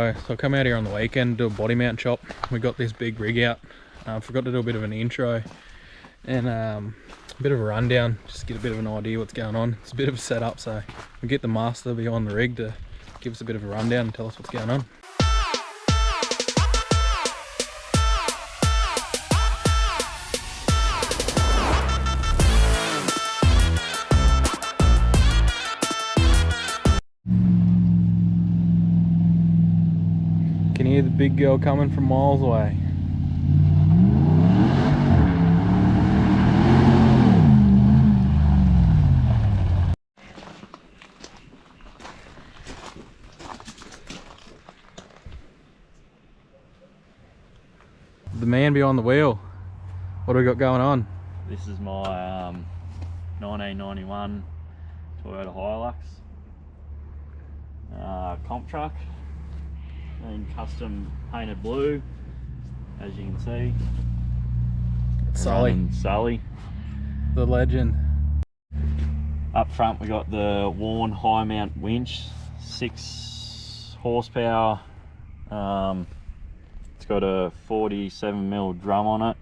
So I come out here on the weekend, do a body mount chop. We got this big rig out. Forgot to do a bit of an intro and a bit of a rundown, just get a bit of an idea what's going on. It's a bit of a setup, so we get the master behind the rig to give us a bit of a rundown and tell us what's going on. Can hear the big girl coming from miles away. The man behind the wheel, what do we got going on? This is my 1991 Toyota Hilux comp truck, and custom painted blue, as you can see. Sully, the legend. Up front we got the worn high mount winch, 6 horsepower. It's got a 47mm drum on it,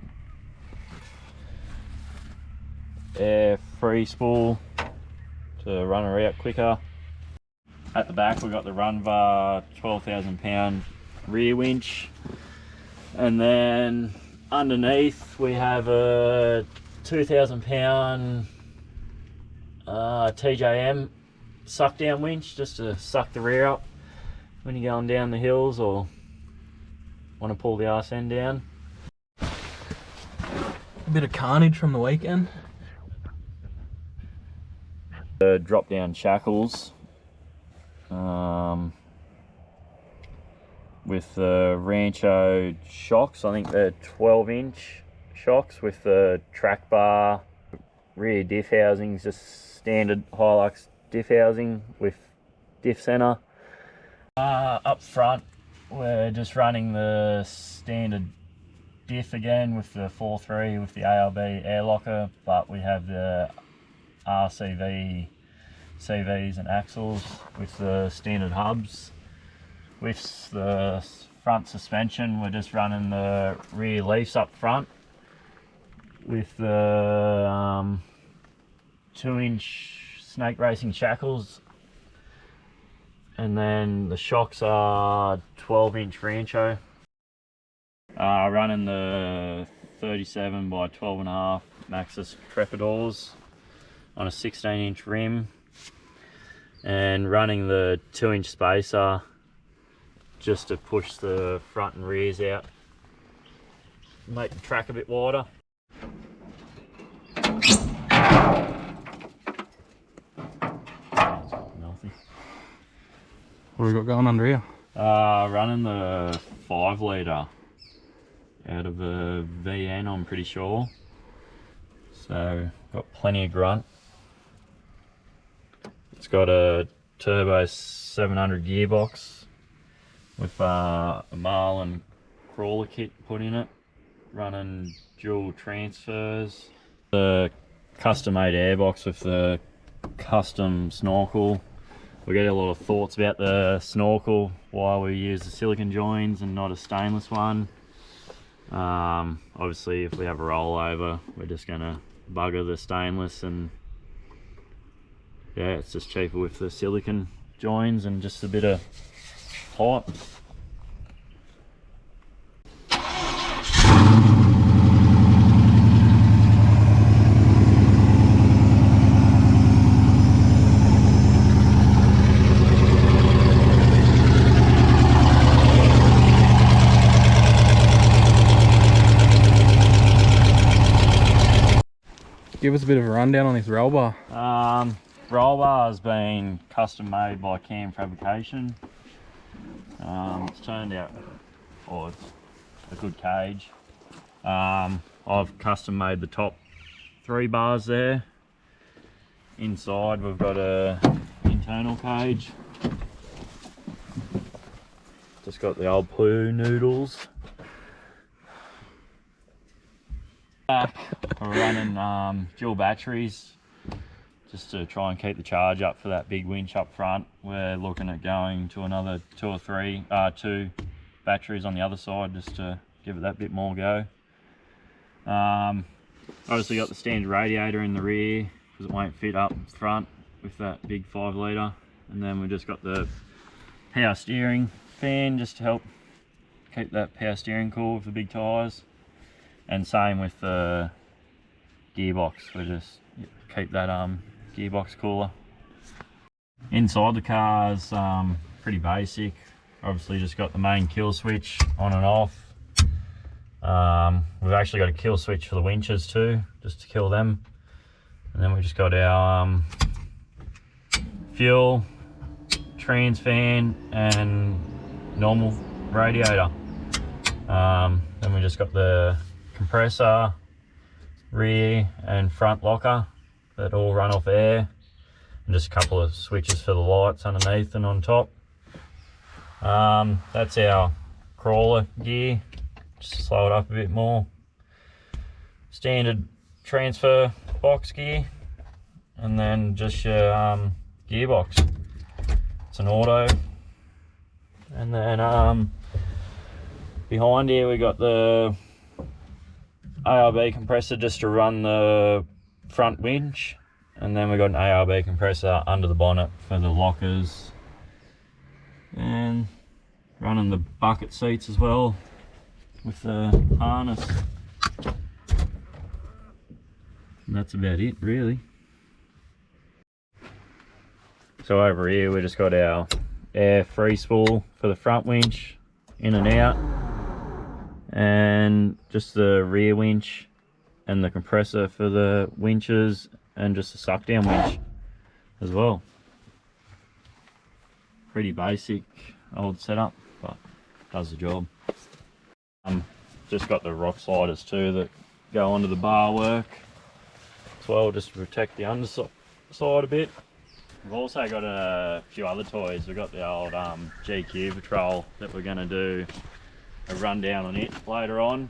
air free spool to run her out quicker. At the back we got the Runvar 12,000 pound rear winch, and then underneath we have a 2,000 pound TJM suck down winch, just to suck the rear up when you're going down the hills or want to pull the arse end down. A bit of carnage from the weekend. The drop down shackles with the Rancho shocks. I think they're 12-inch shocks with the track bar, rear diff housings, just standard Hilux diff housing with diff center. Up front we're just running the standard diff again with the 4.3 with the ARB air locker, but we have the RCV CVs and axles with the standard hubs. With the front suspension we're just running the rear leafs up front with the 2-inch snake racing shackles, and then the shocks are 12-inch Rancho. Running the 37 by 12.5 Maxxis Trepadors on a 16-inch rim, and running the 2-inch spacer just to push the front and rears out, make the track a bit wider. What have we got going under here? Running the 5 litre out of a VN, I'm pretty sure. So got plenty of grunt. It's got a turbo 700 gearbox with a Marlin crawler kit put in it, running dual transfers. The custom made airbox with the custom snorkel. We get a lot of thoughts about the snorkel, why we use the silicone joins and not a stainless one. Obviously if we have a rollover we're just going to bugger the stainless, and yeah, it's just cheaper with the silicone joins and just a bit of height. Give us a bit of a rundown on this roll bar. Roll bar has been custom made by Cam Fabrication. It's turned out, it's a good cage. I've custom made the top 3 bars there. Inside we've got a internal cage. Just got the old poo noodles. We're running dual batteries just to try and keep the charge up for that big winch up front. We're looking at going to another two batteries on the other side just to give it that bit more go. Obviously got the standard radiator in the rear because it won't fit up front with that big 5 litre, and then we've just got the power steering fan just to help keep that power steering cool with the big tyres, and same with the gearbox. We just keep that gearbox cooler. Inside the car's pretty basic. Obviously just got the main kill switch on and off. We've actually got a kill switch for the winches too, just to kill them. And then we just got our fuel, trans fan and normal radiator. Then we just got the compressor, rear and front locker that all run off air, and just a couple of switches for the lights underneath and on top. That's our crawler gear, just to slow it up a bit more. Standard transfer box gear, and then just your gearbox. It's an auto. And then behind here we got the ARB compressor just to run the front winch, and then we got an ARB compressor under the bonnet for the lockers, and running the bucket seats as well with the harness. And that's about it really. So over here we just got our air free spool for the front winch in and out, and just the rear winch and the compressor for the winches, and just a suck down winch as well. Pretty basic old setup, but does the job. Just got the rock sliders too that go onto the bar work as well, just to protect the underside a bit. We've also got a few other toys. We've got the old GQ Patrol that we're going to do a rundown on it later on.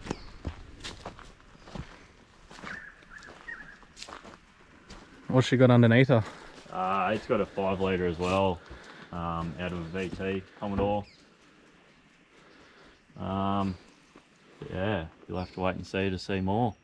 What's she got underneath her? It's got a 5 litre as well, out of a VT Commodore. Yeah, you'll have to wait and see to see more.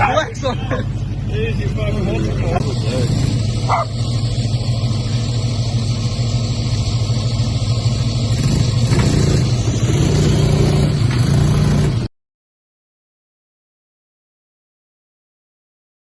Flex on it. Here's your fucking